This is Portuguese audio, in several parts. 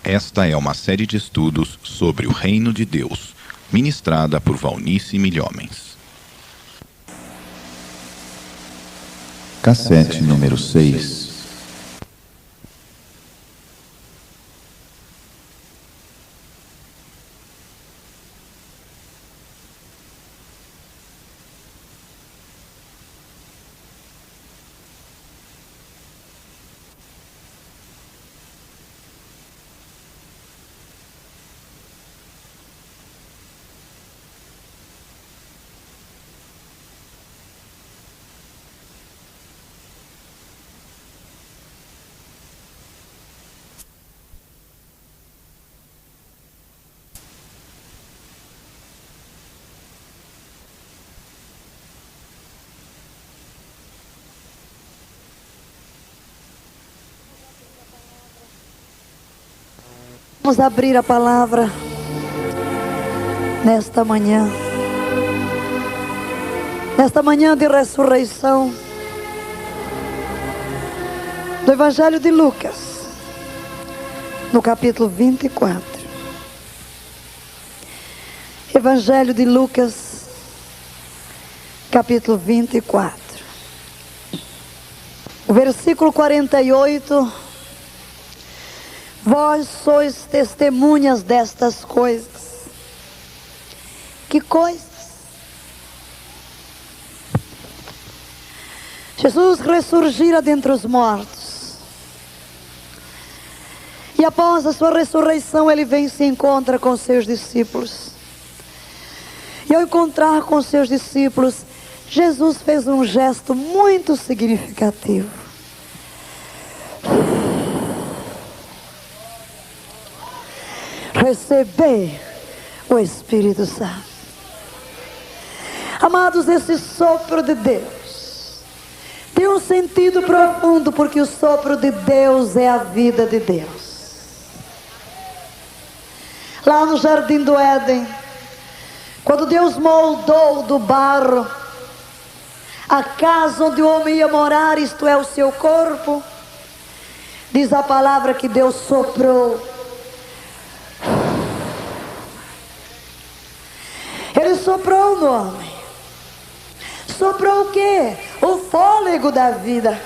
Esta é uma série de estudos sobre o Reino de Deus, ministrada por Valnice Milhomens. Cassete número 6. Vamos abrir a palavra nesta manhã de ressurreição, do Evangelho de Lucas, no capítulo 24. Evangelho de Lucas, capítulo 24. O versículo 48. Vós sois testemunhas destas coisas. Que coisas? Jesus ressurgira dentre os mortos. E após a sua ressurreição, ele vem e se encontra com seus discípulos. E ao encontrar com seus discípulos, Jesus fez um gesto muito significativo. Receber o Espírito Santo. Amados, esse sopro de Deus tem um sentido profundo, porque o sopro de Deus é a vida de Deus. Lá no jardim do Éden, quando Deus moldou do barro a casa onde o homem ia morar, isto é, o seu corpo, diz a palavra que Deus soprou. Ele soprou no homem. Soprou o quê? O fôlego da vida.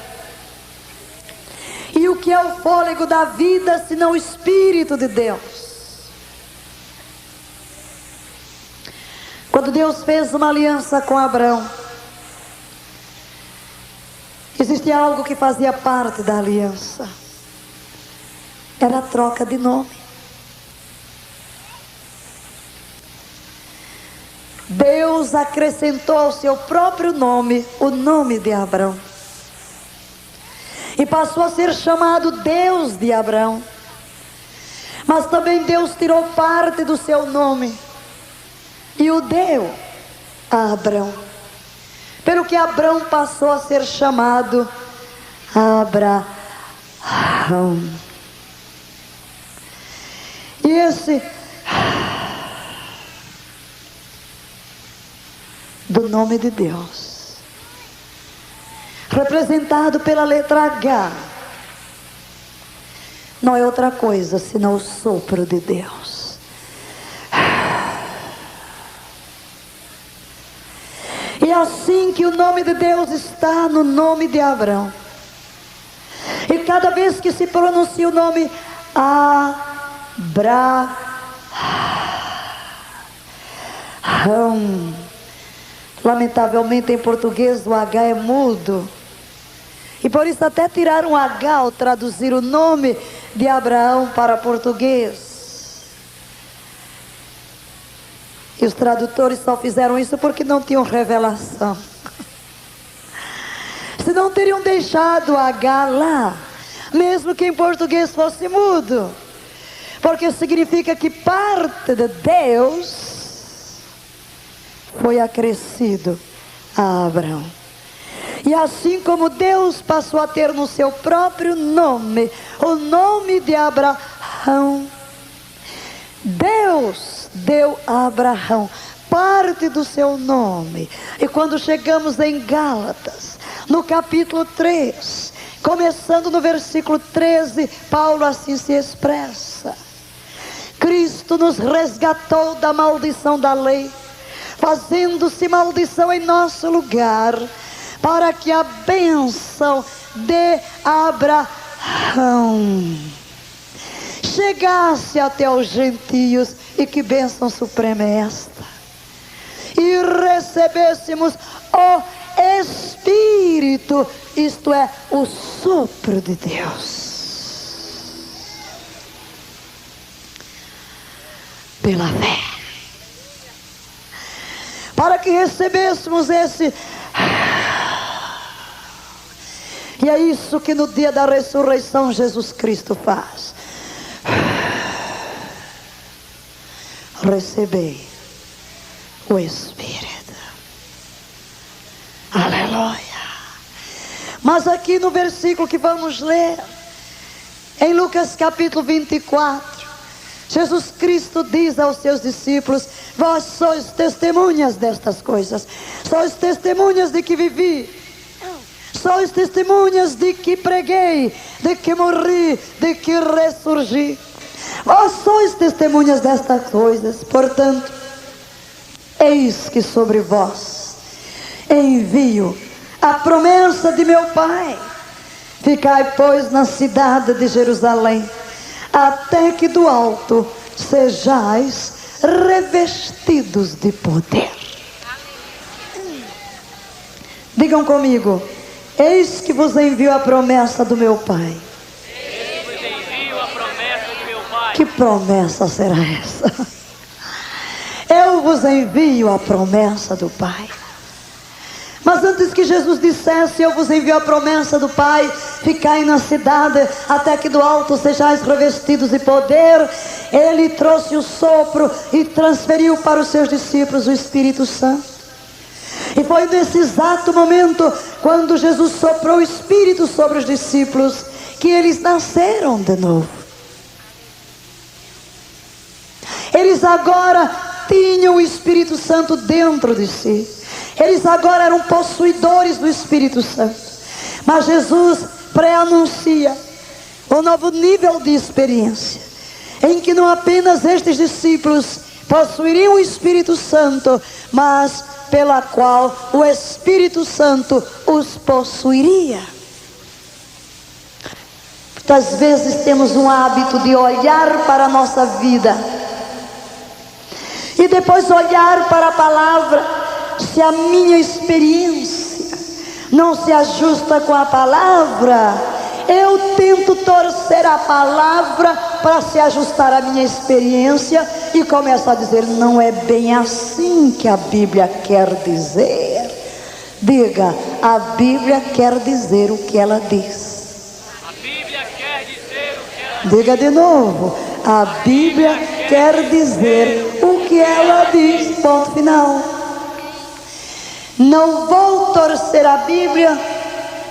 E o que é o fôlego da vida, senão o Espírito de Deus? Quando Deus fez uma aliança com Abraão, existia algo que fazia parte da aliança. Era a troca de nome. Deus acrescentou ao seu próprio nome o nome de Abraão. E passou a ser chamado Deus de Abraão. Mas também Deus tirou parte do seu nome e o deu a Abraão. Pelo que Abraão passou a ser chamado Abraão. E esse do nome de Deus, representado pela letra H, não é outra coisa senão o sopro de Deus. E é assim que o nome de Deus está no nome de Abraão. E cada vez que se pronuncia o nome Abraão, lamentavelmente em português o H é mudo. E por isso até tiraram um H ao traduzir o nome de Abraão para português. E os tradutores só fizeram isso porque não tinham revelação. Se não teriam deixado o H lá, mesmo que em português fosse mudo. Porque significa que parte de Deus foi acrescido a Abraão. E assim como Deus passou a ter no seu próprio nome o nome de Abraão, Deus deu a Abraão parte do seu nome. E quando chegamos em Gálatas, no capítulo 3, começando no versículo 13, Paulo assim se expressa: Cristo nos resgatou da maldição da lei, fazendo-se maldição em nosso lugar, para que a bênção de Abraão chegasse até os gentios. E que bênção suprema é esta! E recebêssemos o Espírito, isto é, o sopro de Deus, pela fé, para que recebêssemos esse. E é isso que no dia da ressurreição Jesus Cristo faz. Recebei o Espírito. Aleluia. Mas aqui no versículo que vamos ler, em Lucas capítulo 24, Jesus Cristo diz aos seus discípulos: vós sois testemunhas destas coisas, sois testemunhas de que vivi, sois testemunhas de que preguei, de que morri, de que ressurgi. Vós sois testemunhas destas coisas. Portanto, eis que sobre vós envio a promessa de meu Pai. Ficai, pois, na cidade de Jerusalém, até que do alto sejais revestidos de poder. Digam comigo: eis que vos envio a promessa do meu Pai. Que promessa será essa? Eu vos envio a promessa do Pai. Mas antes que Jesus dissesse: eu vos envio a promessa do Pai, ficai na cidade até que do alto sejais revestidos de poder, Ele trouxe o sopro e transferiu para os seus discípulos o Espírito Santo. E foi nesse exato momento, quando Jesus soprou o Espírito sobre os discípulos, que eles nasceram de novo. Eles agora tinham o Espírito Santo dentro de si. Eles agora eram possuidores do Espírito Santo. Mas Jesus pré-anuncia um novo nível de experiência, em que não apenas estes discípulos possuiriam o Espírito Santo, mas pela qual o Espírito Santo os possuiria. Muitas vezes temos um hábito de olhar para a nossa vida e depois olhar para a palavra. Se a minha experiência não se ajusta com a palavra, eu tento torcer a palavra para se ajustar à minha experiência e começo a dizer: não é bem assim que a Bíblia quer dizer. Diga: a Bíblia quer dizer o que ela diz. A Bíblia quer dizer o que ela diz. Diga de novo: a Bíblia quer dizer o que ela diz. Ponto final. Não vou torcer a Bíblia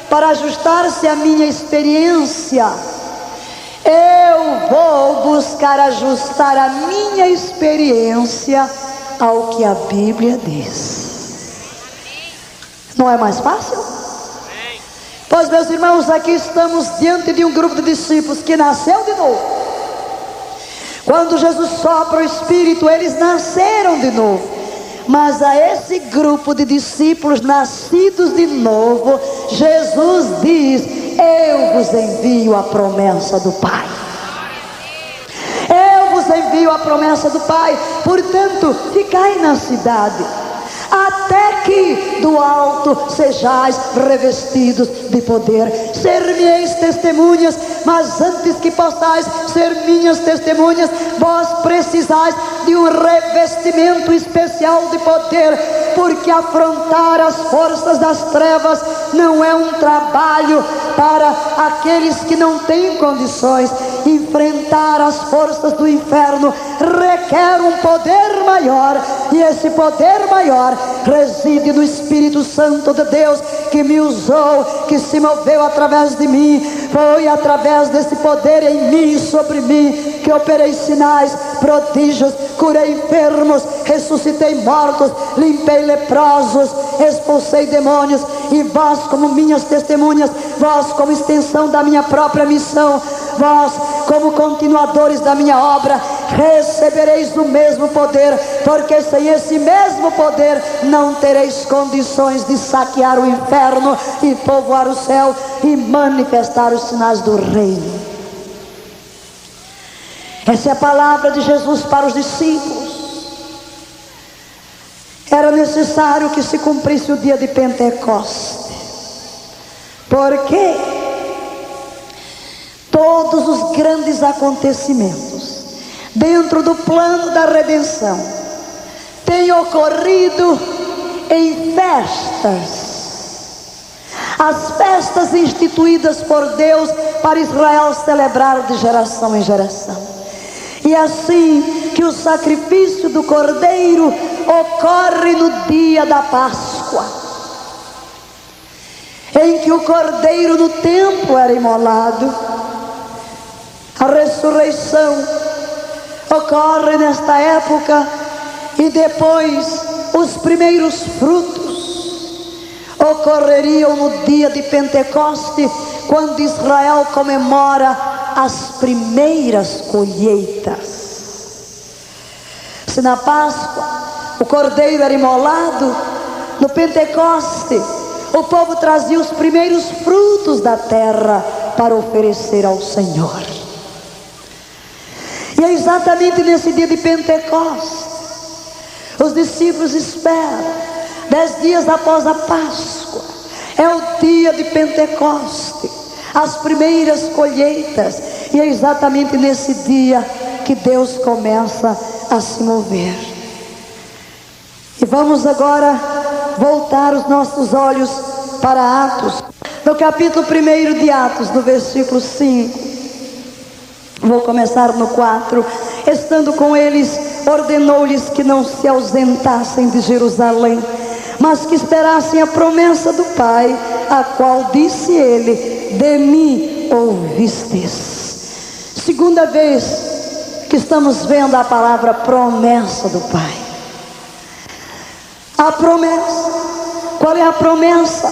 para ajustar-se à minha experiência. Eu vou buscar ajustar a minha experiência ao que a Bíblia diz. Não é mais fácil? Pois, meus irmãos, aqui estamos diante de um grupo de discípulos que nasceu de novo. Quando Jesus sopra o Espírito, eles nasceram de novo. Mas a esse grupo de discípulos nascidos de novo, Jesus diz: eu vos envio a promessa do Pai. Eu vos envio a promessa do Pai. Portanto, ficai na cidade até que do alto sejais revestidos de poder. Ser-me-eis testemunhas, mas antes que possais ser minhas testemunhas, vós precisais de um revestimento especial de poder, porque afrontar as forças das trevas não é um trabalho para aqueles que não têm condições. Enfrentar as forças do inferno requer um poder maior, e esse poder maior reside no Espírito Santo de Deus, que me usou, que se moveu através de mim. Foi através desse poder em mim e sobre mim que operei sinais, prodígios, curei enfermos, ressuscitei mortos, limpei leprosos, expulsei demônios. E vós, como minhas testemunhas, vós como extensão da minha própria missão, vós como continuadores da minha obra, recebereis o mesmo poder, porque sem esse mesmo poder não tereis condições de saquear o inferno e povoar o céu e manifestar os sinais do reino. Essa é a palavra de Jesus para os discípulos. Era necessário que se cumprisse o dia de Pentecostes, porque todos os grandes acontecimentos dentro do plano da redenção têm ocorrido em festas. As festas instituídas por Deus para Israel celebrar de geração em geração. E assim que o sacrifício do Cordeiro ocorre no dia da Páscoa, em que o Cordeiro no templo era imolado. A ressurreição ocorre nesta época, e depois os primeiros frutos ocorreriam no dia de Pentecoste, quando Israel comemora as primeiras colheitas. Se na Páscoa o Cordeiro era imolado, no Pentecoste o povo trazia os primeiros frutos da terra para oferecer ao Senhor. E é exatamente nesse dia de Pentecostes, os discípulos esperam, 10 dias após a Páscoa, é o dia de Pentecoste, as primeiras colheitas, e é exatamente nesse dia que Deus começa a se mover. E vamos agora voltar os nossos olhos para Atos, no capítulo 1 de Atos, no versículo 5. Vou começar no 4. Estando com eles, ordenou-lhes que não se ausentassem de Jerusalém, mas que esperassem a promessa do Pai, a qual disse ele: de mim ouvistes. Segunda vez que estamos vendo a palavra promessa do Pai. A promessa, qual é a promessa?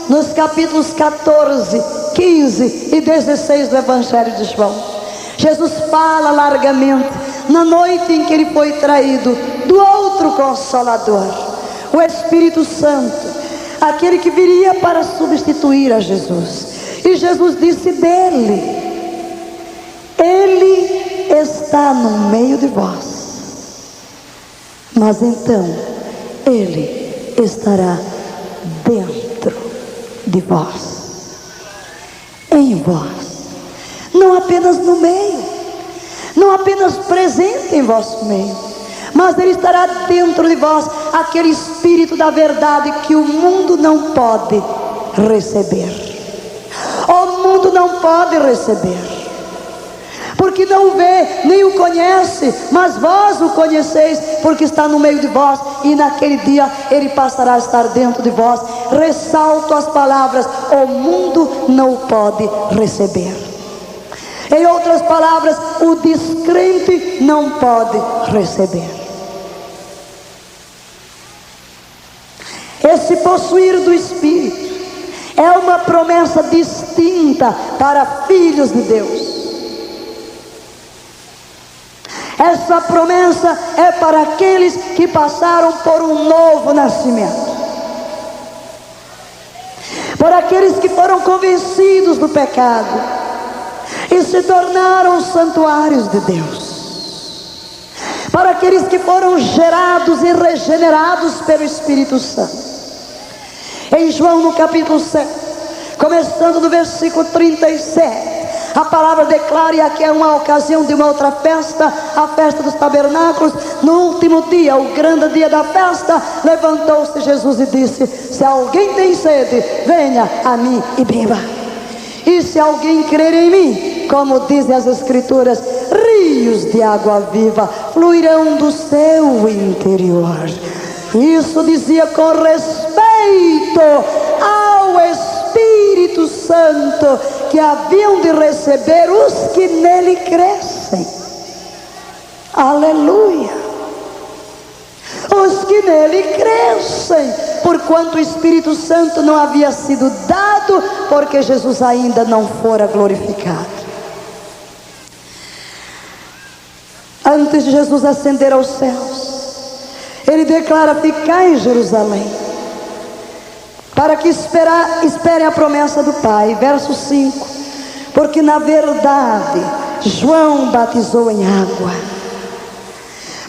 Nos capítulos 14, 15 e 16 do Evangelho de João, Jesus fala largamente, na noite em que ele foi traído, do outro Consolador, o Espírito Santo, aquele que viria para substituir a Jesus. E Jesus disse dele: ele está no meio de vós, mas então ele estará dentro de vós, em vós, não apenas no meio, não apenas presente em vosso meio, mas ele estará dentro de vós, aquele Espírito da verdade que o mundo não pode receber. O mundo não pode receber, porque não o vê, nem o conhece, mas vós o conheceis, porque está no meio de vós, e naquele dia ele passará a estar dentro de vós. Ressalto as palavras: o mundo não o pode receber. Em outras palavras, o descrente não pode receber. Esse possuir do Espírito é uma promessa distinta para filhos de Deus. Essa promessa é para aqueles que passaram por um novo nascimento, por aqueles que foram convencidos do pecado e se tornaram santuários de Deus, para aqueles que foram gerados e regenerados pelo Espírito Santo. Em João, no capítulo 7, começando no versículo 37, a palavra declara, e aqui é uma ocasião de uma outra festa, a festa dos tabernáculos. No último dia, o grande dia da festa, levantou-se Jesus e disse: se alguém tem sede, venha a mim e beba. E se alguém crer em mim, como dizem as Escrituras, rios de água viva fluirão do seu interior. Isso dizia com respeito ao Espírito Santo, que haviam de receber os que nele crescem. Aleluia! Os que nele crescem, porquanto o Espírito Santo não havia sido dado, porque Jesus ainda não fora glorificado. antes de Jesus ascender aos céus, ele declara: ficai em Jerusalém, para que esperem a promessa do Pai. Verso 5: porque na verdade João batizou em água,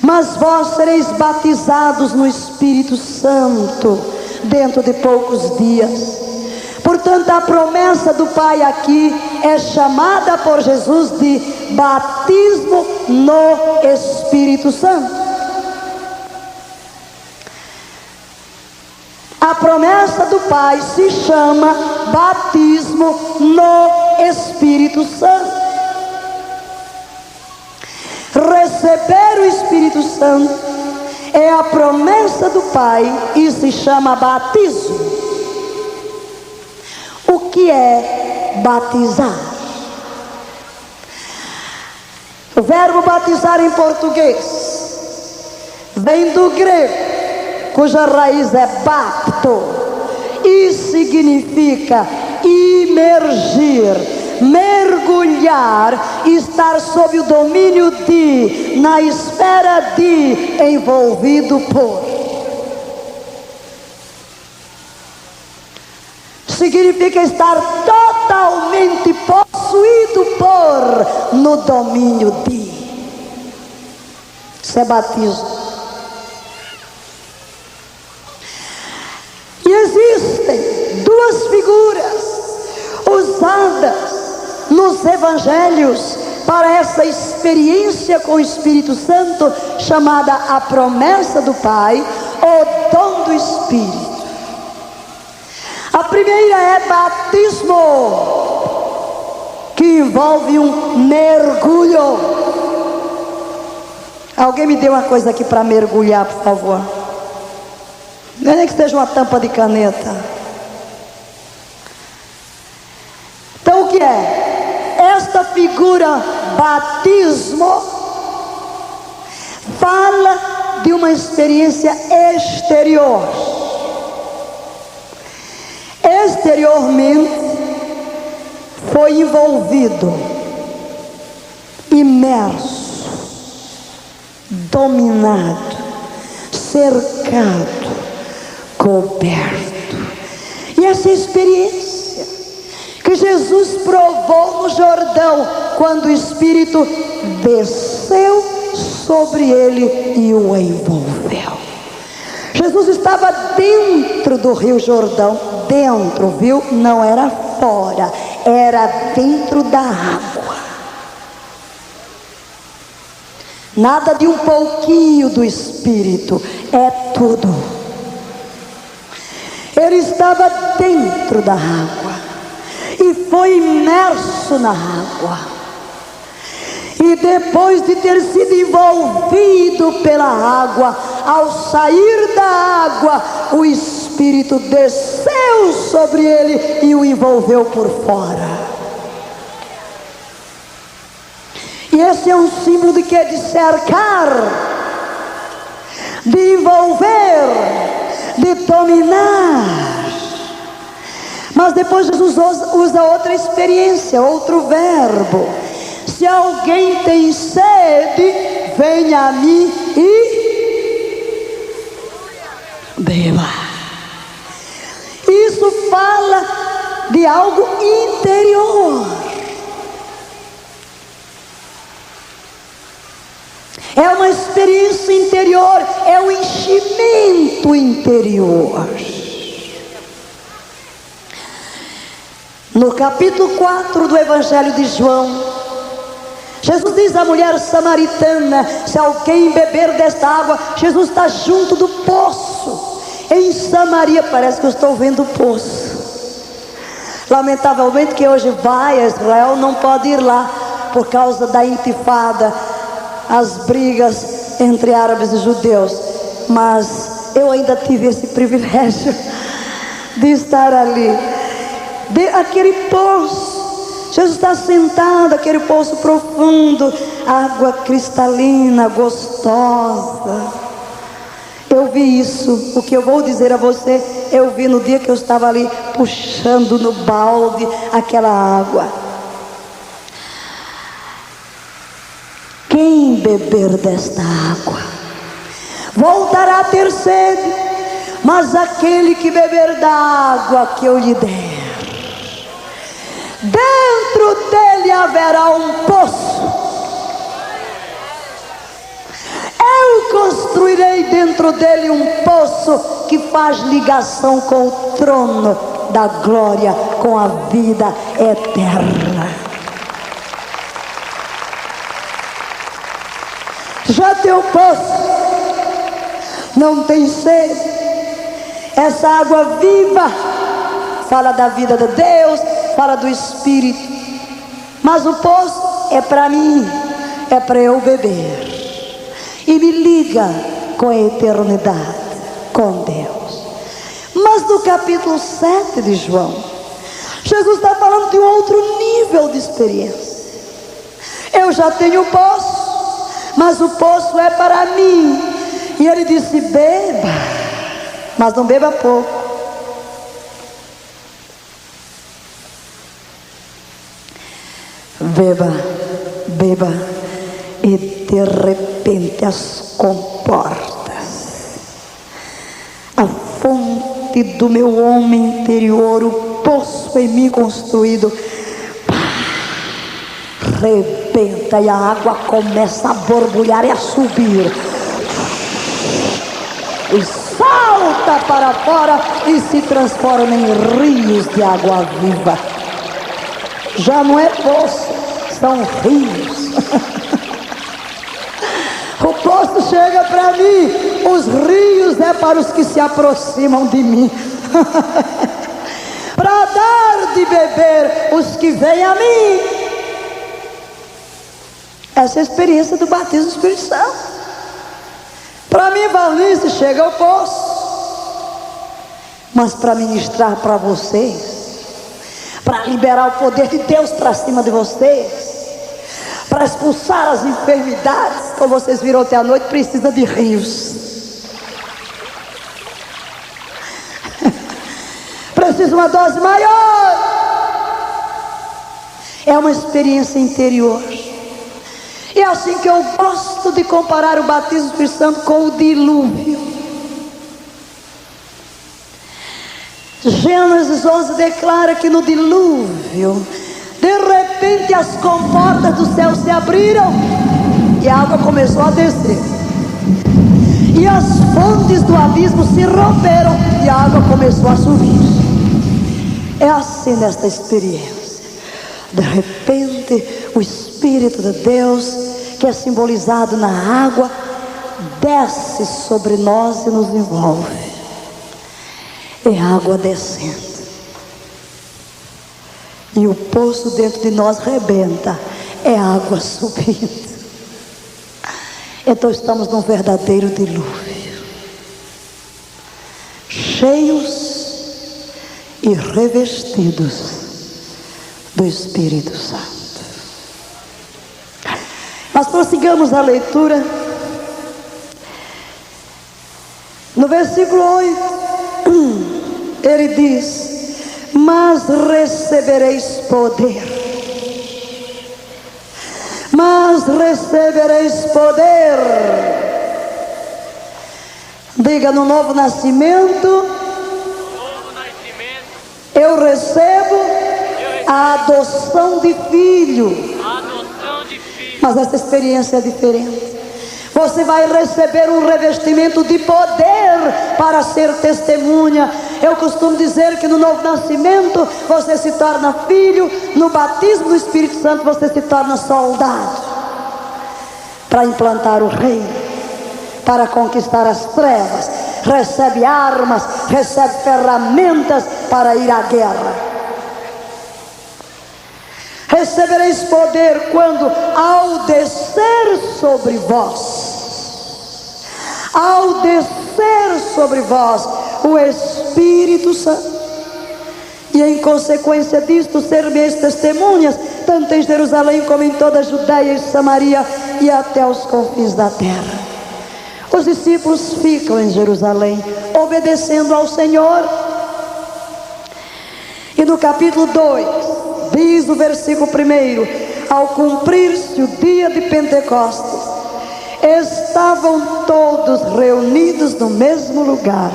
mas vós sereis batizados no Espírito Santo dentro de poucos dias. Portanto, a promessa do Pai aqui é chamada por Jesus de batismo no Espírito Santo. A promessa do Pai se chama batismo no Espírito Santo. Receber o Espírito Santo é a promessa do Pai e se chama batismo. O que é batizar? O verbo batizar em português vem do grego, cuja raiz é bapto, e significa imergir, mergulhar, estar sob o domínio de, na esfera de, envolvido por. Significa estar totalmente possuído por, no domínio de. Isso é batismo. E existem duas figuras usadas nos evangelhos para essa experiência com o Espírito Santo, chamada a promessa do Pai, o dom do Espírito. A primeira é batismo, que envolve um mergulho. Alguém me dê uma coisa aqui para mergulhar, por favor. Nem que seja uma tampa de caneta. Então o que é? Esta figura batismo fala de uma experiência exterior. Exteriormente foi envolvido, imerso, dominado, cercado, coberto. E essa experiência que Jesus provou no Jordão, quando o Espírito desceu sobre ele e o envolveu. Jesus estava dentro do Rio Jordão, dentro, viu? Não era fora, era dentro da água. Nada de um pouquinho do Espírito, é tudo. Ele estava dentro da água e foi imerso na água. E depois de ter sido envolvido pela água, ao sair da água, o Espírito desceu sobre ele e o envolveu por fora. E esse é um símbolo de quê? De cercar, de envolver, de dominar. Mas depois Jesus usa outra experiência, outro verbo. Se alguém tem sede, venha a mim e beba. Isso fala de algo interior. É uma experiência interior, é um enchimento interior. No capítulo 4 do Evangelho de João, Jesus diz à mulher samaritana: se alguém beber desta água, Jesus está junto do poço, em Samaria. Parece que eu estou vendo o poço. Lamentavelmente, que hoje vai a Israel, não pode ir lá, por causa da intifada, as brigas entre árabes e judeus. Mas eu ainda tive esse privilégio de estar ali, aquele poço. Jesus está sentado, aquele poço profundo, água cristalina, gostosa. Eu vi isso. O que eu vou dizer a você, eu vi no dia que eu estava ali puxando no balde aquela água. quem beber desta água voltará a ter sede, mas aquele que beber da água que eu lhe der, dentro dele haverá um poço. Eu construirei dentro dele um poço que faz ligação com o trono da glória, com a vida eterna. Já teu poço não tem sede. Essa água viva fala da vida de Deus, fala do Espírito. Mas o poço é para mim, é para eu beber. E me liga com a eternidade, com Deus. Mas no capítulo 7 de João, Jesus está falando de um outro nível de experiência. Eu já tenho o poço, mas o poço é para mim. E ele disse: beba, mas não beba pouco. Beba, beba, e de repente as comportas, a fonte do meu homem interior, o poço em mim construído, rebenta e a água começa a borbulhar e a subir, e salta para fora e se transforma em rios de água viva. Já não é poço, são rios. O poço chega para mim, os rios é para os que se aproximam de mim. Para dar de beber os que vêm a mim. Essa é a experiência do batismo do Espírito Santo. Para mim, Valnice, chega ao poço, mas para ministrar para vocês, para liberar o poder de Deus para cima de vocês, para expulsar as enfermidades, como vocês viram até a noite, precisa de rios. Precisa uma dose maior. É uma experiência interior. E é assim que eu gosto de comparar o batismo do Espírito Santo com o dilúvio. Gênesis 11 declara que no dilúvio, de repente as comportas do céu se abriram e a água começou a descer, e as fontes do abismo se romperam e a água começou a subir. É assim nesta experiência. De repente o Espírito de Deus, que é simbolizado na água, desce sobre nós e nos envolve. É água descendo, e o poço dentro de nós rebenta, é água subindo. Então estamos num verdadeiro dilúvio, cheios e revestidos do Espírito Santo. Mas prossigamos a leitura. No versículo 8, ele diz: mas recebereis poder. Mas recebereis poder. Diga: no novo nascimento, eu recebo a adoção de filho. Mas essa experiência é diferente. Você vai receber um revestimento de poder para ser testemunha. Eu costumo dizer que no novo nascimento você se torna filho, no batismo do Espírito Santo você se torna soldado, para implantar o reino, para conquistar as trevas. Recebe armas, recebe ferramentas para ir à guerra. Recebereis poder quando, ao descer sobre vós, o Espírito Santo, e em consequência disto ser-me-eis testemunhas, tanto em Jerusalém como em toda a Judeia e Samaria e até os confins da terra. Os discípulos ficam em Jerusalém, obedecendo ao Senhor. E no capítulo 2, diz o versículo 1: ao cumprir-se o dia de Pentecostes, estavam todos reunidos no mesmo lugar.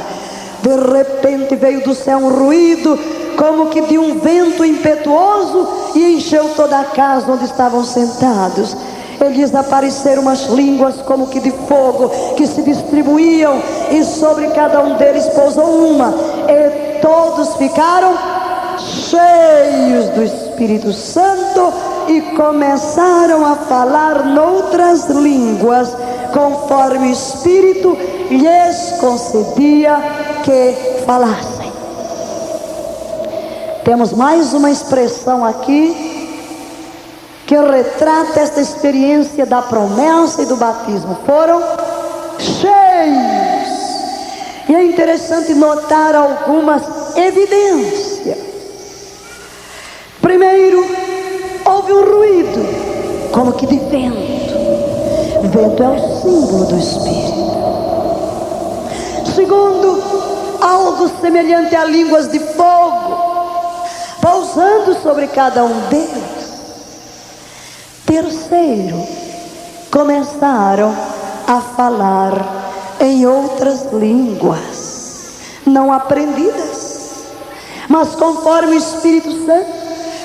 De repente veio do céu um ruído, como que de um vento impetuoso, e encheu toda a casa onde estavam sentados. E lhes apareceram umas línguas como que de fogo, que se distribuíam, e sobre cada um deles pousou uma, e todos ficaram cheios do Espírito Santo, e começaram a falar noutras línguas, conforme o Espírito lhes concedia que falassem. Temos mais uma expressão aqui que retrata esta experiência da promessa e do batismo. Foram cheios. E é interessante notar algumas evidências. Primeiro, houve um ruído, como que de vento. Vento é o símbolo do Espírito. Segundo, algo semelhante a línguas de fogo, pousando sobre cada um deles. Terceiro, começaram a falar em outras línguas, não aprendidas, mas conforme o Espírito Santo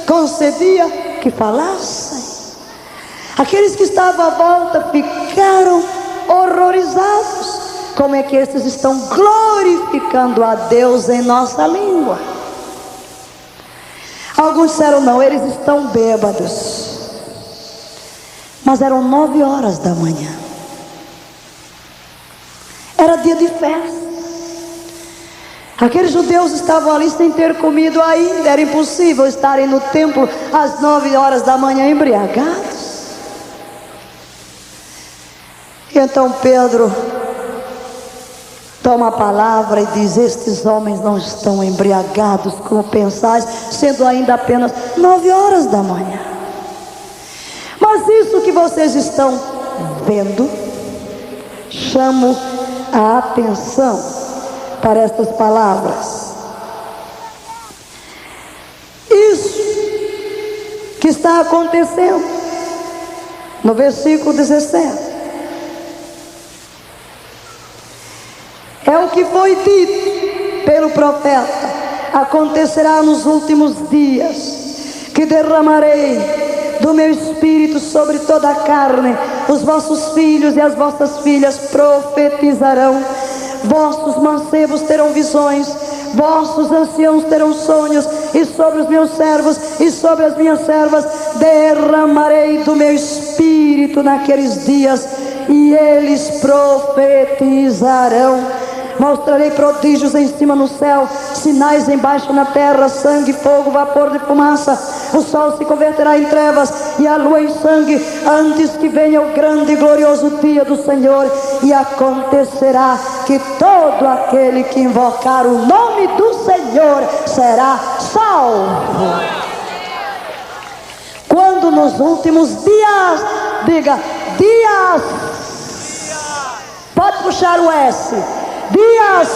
concedia que falassem. Aqueles que estavam à volta ficaram horrorizados. Como é que esses estão glorificando a Deus em nossa língua? Alguns disseram, não, eles estão bêbados. Mas eram 9 horas da manhã. Era dia de festa. Aqueles judeus estavam ali sem ter comido ainda. Era impossível estarem no templo às 9 horas da manhã embriagados. E então Pedro toma a palavra e diz: estes homens não estão embriagados como pensais, sendo ainda apenas 9 horas da manhã. Mas isso que vocês estão vendo, chamo a atenção para estas palavras. Isso que está acontecendo no versículo 17 é o que foi dito pelo profeta: acontecerá nos últimos dias que derramarei do meu Espírito sobre toda a carne. Os vossos filhos e as vossas filhas profetizarão, vossos mancebos terão visões, vossos anciãos terão sonhos, e sobre os meus servos e sobre as minhas servas derramarei do meu Espírito naqueles dias, e eles profetizarão. Mostrarei prodígios em cima no céu, sinais embaixo na terra, sangue, fogo, vapor de fumaça. O sol se converterá em trevas e a lua em sangue, antes que venha o grande e glorioso dia do Senhor. E acontecerá que todo aquele que invocar o nome do Senhor será salvo. Quando nos últimos dias, diga dias, pode puxar o S, dias